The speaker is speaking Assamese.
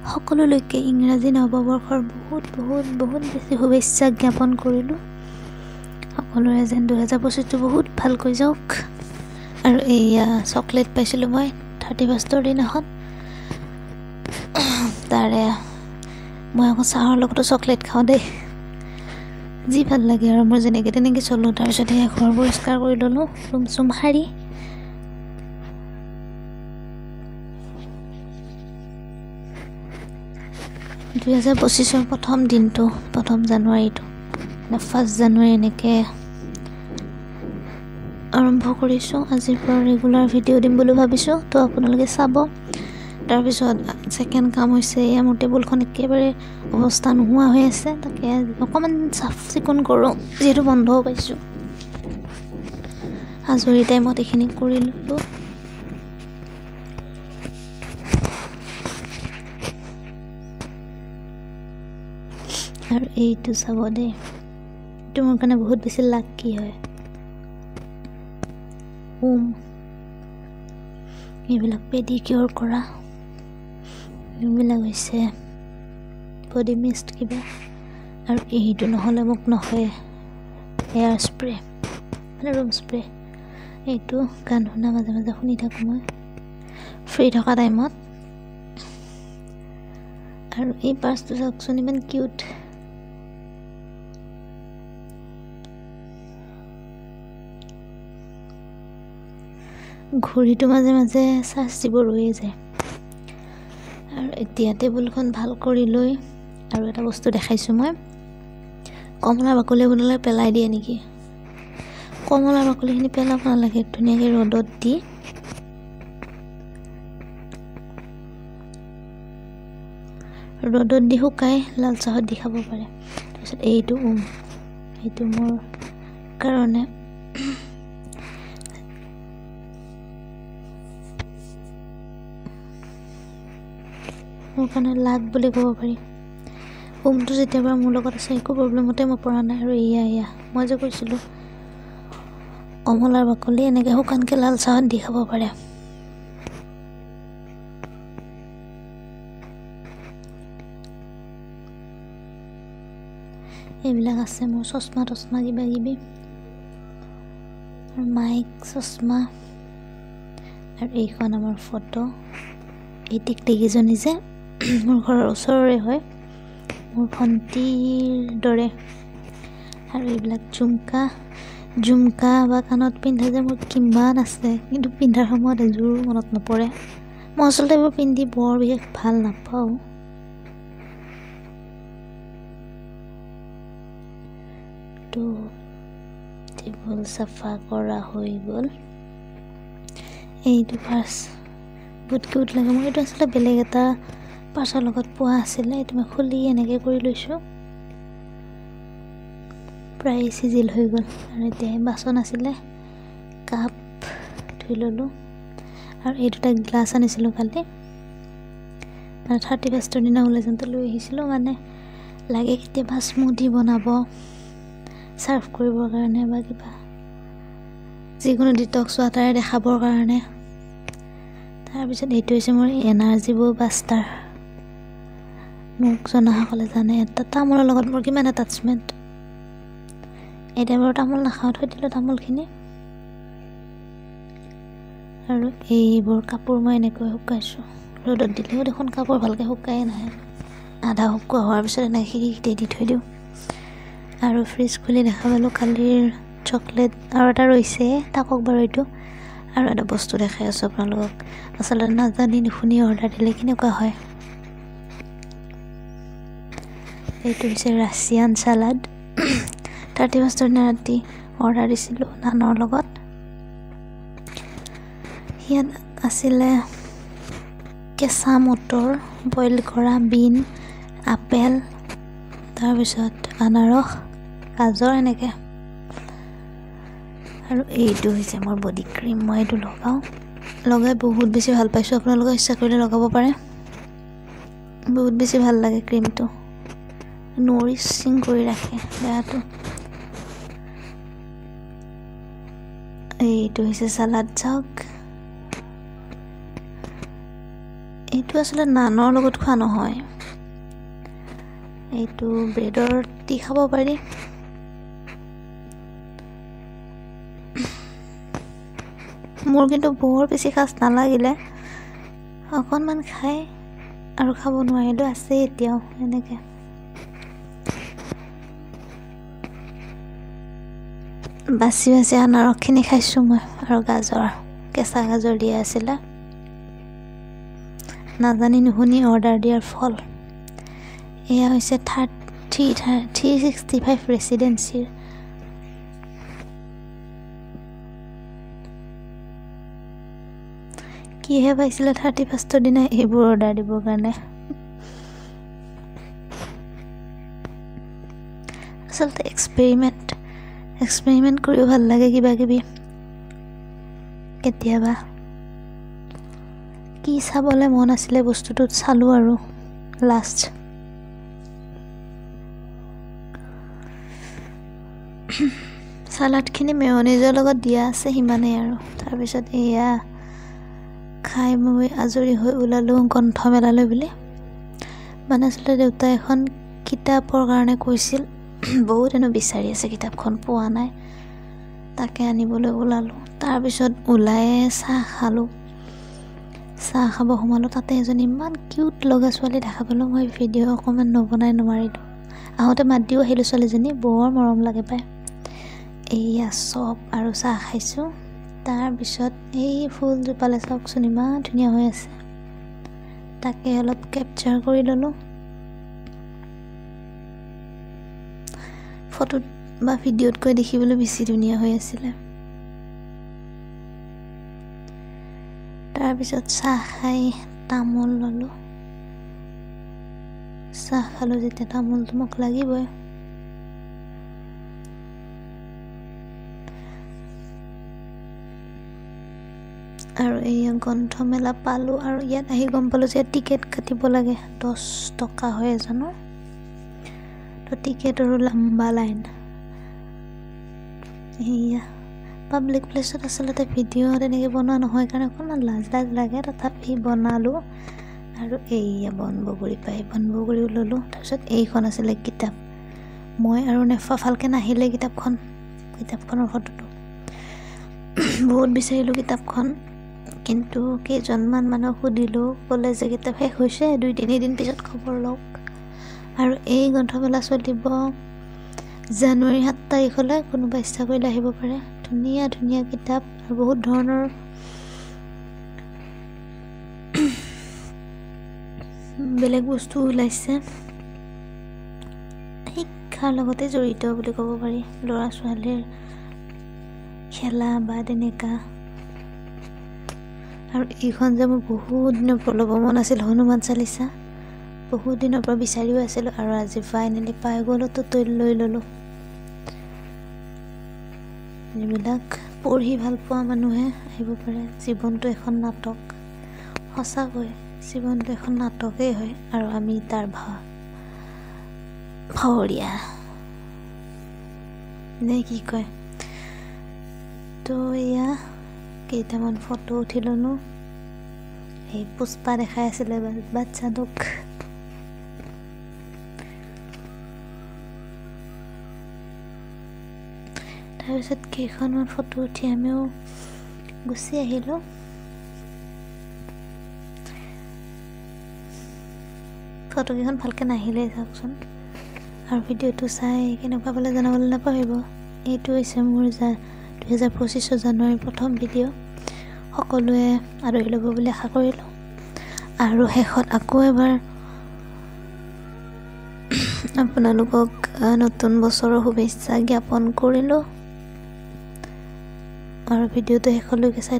সকলোলৈকে ইংৰাজী নৱবৰ্ষৰ বহুত বহুত বহুত বেছি শুভেচ্ছা জ্ঞাপন কৰিলোঁ। সকলোৰে যেন 2025টো বহুত ভালকৈ যাওক। আৰু এয়া চকলেট পাইছিলোঁ মই 31ৰ দিনাখন। তাৰে মই আকৌ চাহৰ লগতো চকলেট খাওঁ দেই, যি ভাল লাগে আৰু মোৰ যেনেকৈ তেনেকৈ চলোঁ। তাৰপিছত সেই ঘৰ পৰিষ্কাৰ কৰি ল'লোঁ, ৰুম চুম সাৰি। (2025) প্ৰথম দিনটো, 1 জানুৱাৰীটো, 1 জানুৱাৰী এনেকৈ আৰম্ভ কৰিছোঁ। আজিৰ পৰা ৰেগুলাৰ ভিডিঅ' দিম বুলি ভাবিছোঁ, তো আপোনালোকে চাব। তাৰপিছত ছেকেণ্ড কাম হৈছে এয়া মোৰ টেবুলখন একেবাৰে অৱস্থা নোহোৱা হৈ আছে, তাকে অকণমান চাফ চিকুণ কৰোঁ যিহেতু বন্ধও পাইছোঁ। আজৰি টাইমত এইখিনি কৰি ল'লোঁ। আৰু এইটো চাব দেই, এইটো মোৰ কাৰণে বহুত বেছি লাকি হয়। এইবিলাক পেডিকিয়ৰ কৰা, এইবিলাক হৈছে বডি মিষ্ট কিবা। আৰু এইটো নহ'লে মোক নহয়, এয়াৰ স্প্ৰে মানে ৰুম স্প্ৰে। এইটো গান শুনা মাজে মাজে শুনি থাকোঁ মই ফ্ৰী থকা টাইমত। আৰু এই পাৰ্চটো চাওকচোন, ইমান কিউট। ঘড়ীটো মাজে মাজে চাৰ্জ দিব ৰৈয়ে যায়। আৰু এতিয়া টেবুলখন ভাল কৰি লৈ আৰু এটা বস্তু দেখাইছোঁ মই, কমলা বাকলি বনালে পেলাই দিয়ে নেকি? কমলা বাকলিখিনি পেলাব নালাগে, ধুনীয়াকৈ ৰ'দত দি শুকাই লাল চাহত দি খাব পাৰে। তাৰপিছত এইটো এইটো মোৰ কাৰণে লাগ বুলি ক'ব পাৰি। টো যেতিয়াৰ পৰা মোৰ লগত আছে একো প্ৰব্লেমতে মই পৰা নাই। আৰু এয়া মই যে কৈছিলোঁ কমলাৰ বাকলি এনেকৈ শুকানকৈ লাল চাহত দি খাব পাৰে। এইবিলাক আছে মোৰ চশমা তচমা কিবা কিবি, আৰু মাইক, চশমা, আৰু এইখন আমাৰ ফটো। এই টিকটিকিজনী যে মোৰ ঘৰৰ ওচৰৰে হয়, মোৰ ভণ্টিৰ দৰে। আৰু এইবিলাক জুমকা বা কাণত পিন্ধা যে মোৰ কিমান আছে, কিন্তু পিন্ধাৰ সময়ত এযোৰো মনত নপৰে। মই আচলতে এইবোৰ পিন্ধি বৰ বিশেষ ভাল নাপাওঁ। তো টেবুল চাফা কৰা হৈ গ'ল। এইটো পাৰ্চ বহুত কিউট লাগে মোৰ। এইটো আচলতে বেলেগ এটা পাৰ্চৰ লগত পোৱা আছিলে, এইটো মই খুলি এনেকৈ কৰি লৈছোঁ। প্ৰায় চিজিল হৈ গ'ল। আৰু এতিয়া বাচন আছিলে, কাপ ধুই ল'লোঁ। আৰু এই দুটা গ্লাছ আনিছিলোঁ কালি, মানে 31ৰ দিনা ওলাই যাওঁতে লৈ আহিছিলোঁ। মানে লাগে কেতিয়াবা স্মুদি বনাব, ছাৰ্ভ কৰিবৰ কাৰণে বা কিবা যিকোনো ডিটক্স ৱাটাৰে দেখাবৰ কাৰণে। তাৰপিছত এইটো হৈছে মোৰ এনাৰ্জি বাষ্টাৰ। মোক জনাসকলে জানে এটা তামোলৰ লগত মোৰ কিমান এটাচমেণ্ট। এতিয়া বাৰু তামোল নাখাওঁ, থৈ দিলোঁ তামোলখিনি। আৰু এইবোৰ কাপোৰ মই এনেকৈ শুকাইছোঁ। ৰ'দত দিলেও দেখোন কাপোৰ ভালকৈ শুকায়ে নাহে। আধা শুকোৱা হোৱাৰ পিছত এনেকৈ খিৰিকীতে দি থৈ দিওঁ। আৰু ফ্ৰিজ খুলি দেখা পালোঁ কালিৰ চকলেট আৰু এটা ৰৈছে, থাকক বাৰু এইটো। আৰু এটা বস্তু দেখাই আছোঁ আপোনালোকক, আচলতে নাজানি নুশুনি অৰ্ডাৰ দিলে কেনেকুৱা হয়। এইটো হৈছে ৰাছিয়ান চালাড। 31ৰ দিনা ৰাতি অৰ্ডাৰ দিছিলোঁ নানৰ লগত। ইয়াত আছিলে কেঁচা মটৰ, বইল কৰা বিন, আপেল, তাৰপিছত আনাৰস, গাজৰ এনেকৈ। আৰু এইটো হৈছে মোৰ বডি ক্ৰীম। মই এইটো লগাই বহুত বেছি ভাল পাইছোঁ। আপোনালোকে ইচ্ছা কৰিলে লগাব পাৰে, বহুত বেছি ভাল লাগে ক্ৰীমটো, নৰিচিং কৰি ৰাখে দেহাটো। এইটো হৈছে চালাড চাওক। এইটো আসলে নানৰ লগত খোৱা নহয়, এইটো ব্ৰেডৰ দি খাব পাৰি। মোৰ কিন্তু বৰ বেছি খাচ নালাগিলে, অকণমান খাই আৰু খাব নোৱাৰিলোঁ, আছে এতিয়াও এনেকৈ। বাচি বাচি আনাৰসখিনি খাইছোঁ মই, আৰু গাজৰ, কেঁচা গাজৰ দিয়া আছিলে, নাজানি নুশুনি অৰ্ডাৰ দিয়াৰ ফল। এয়া হৈছে 365 ৰেচিডেঞ্চিৰ কিহে পাইছিলে 31ৰ দিনা এইবোৰ অৰ্ডাৰ দিবৰ কাৰণে। আচলতে এক্সপেৰিমেণ্ট কৰিও ভাল লাগে কিবা কিবি। কেতিয়াবা কি চাবলৈ মন আছিলে বস্তুটোত চালোঁ আৰু লাষ্ট। চালাডখিনি মেয়নিজৰ লগত দিয়া আছে সিমানেই আৰু। তাৰপিছত এয়া খাই মই আজৰি হৈ ওলালোঁ গ্ৰন্থমেলালৈ বুলি। মানে আচলতে দেউতাই এখন কিতাপৰ কাৰণে কৈছিল, বহুত এনে বিচাৰি আছে, কিতাপখন পোৱা নাই, তাকে আনিবলৈ ওলালোঁ। তাৰপিছত ওলাই চাহ খালোঁ, চাহ খাব সোমালোঁ, তাতে এজনী ইমান কিউট লগা ছোৱালী দেখা পালোঁ। মই ভিডিঅ' অকণমান নবনাই নোৱাৰিলোঁ, আহোঁতে মাত দিও আহিলোঁ, ছোৱালীজনী বৰ মৰম লাগে পায়। এইয়া চপ আৰু চাহ খাইছোঁ। তাৰপিছত এই ফুলজোপালে চাওকচোন ইমান ধুনীয়া হৈ আছে, তাকে অলপ কেপচাৰ কৰি ল'লোঁ। ফটোত বা ভিডিঅ'তকৈ দেখিবলৈ বেছি ধুনীয়া হৈ আছিলে। তাৰপিছত চাহ খাই তামোল ল'লোঁ। চাহ খালোঁ যেতিয়া তামোলটো মোক লাগিবই। আৰু এইয়া গ্ৰন্থমেলা পালোঁ, আৰু ইয়াত আহি গম পালোঁ যে টিকেট কাটিব লাগে, 10 টকা হয় এজনৰ। তো টিকেটৰো লম্বা লাইন। এইয়া পাব্লিক প্লেচত আচলতে ভিডিঅ' তেনেকৈ বনোৱা নহয় কাৰণে অকণমান লাজ লাগে, তথাপি বনালোঁ। আৰু এইয়া বনবগৰী পায়, বনবগৰীও ল'লোঁ। তাৰপিছত এইখন আছিলে কিতাপ, মই আৰু নেফা ভালকৈ নাহিলে কিতাপখনৰ ফটোটো। বহুত বিচাৰিলোঁ কিতাপখন, কিন্তু কেইজনমান মানুহক সুধিলোঁ, ক'লে যে কিতাপ শেষ হৈছে, 2-3 দিন পিছত খবৰ লওক। আৰু এই গ্ৰন্থমেলা চলিব জানুৱাৰী 7 তাৰিখলৈ, কোনোবা ইচ্ছা কৰিলে আহিব পাৰে। ধুনীয়া ধুনীয়া কিতাপ আৰু বহুত ধৰণৰ বেলেগ বস্তু ওলাইছে, শিক্ষাৰ লগতে জড়িত বুলি ক'ব পাৰি, ল'ৰা ছোৱালীৰ খেলা বা তেনেকুৱা। আৰু এইখন যে মোৰ বহুত দিনৰ পৰা ল'ব মন আছিল, হনুমান চালিচা, বহুত দিনৰ পৰা বিচাৰিও আছিলোঁ, আৰু আজি ফাইনেলি পাই গ'লোঁ, তো লৈ ল'লোঁ। যিবিলাক পঢ়ি ভাল পোৱা মানুহে আহিব পাৰে। জীৱনটো এখন নাটক, সঁচাকৈ জীৱনটো এখন নাটকেই হয়, আৰু আমি তাৰ ভাৱৰীয়া নে কি কয়। তো এয়া কেইটামান ফটো উঠি ল'লোঁ। এই পুষ্পা দেখাই আছিলে বাচ্চাটোক। তাৰপিছত কেইখনমান ফটো উঠি আমিও গুচি আহিলোঁ। ফটোকেইখন ভালকৈ নাহিলেই চাওকচোন, আৰু ভিডিঅ'টো চাই কেনেকুৱা পালে জনাবলৈ নাপাহৰিব। এইটো হৈছে মোৰ 2025 জানুৱাৰীৰ প্ৰথম ভিডিঅ'। সকলোৱে আদৰি ল'ব বুলি আশা কৰিলোঁ, আৰু শেষত আকৌ এবাৰ আপোনালোকক নতুন বছৰৰ শুভেচ্ছা জ্ঞাপন কৰিলোঁ। আৰু ভিডিঅ'টো শেষলৈকে চাই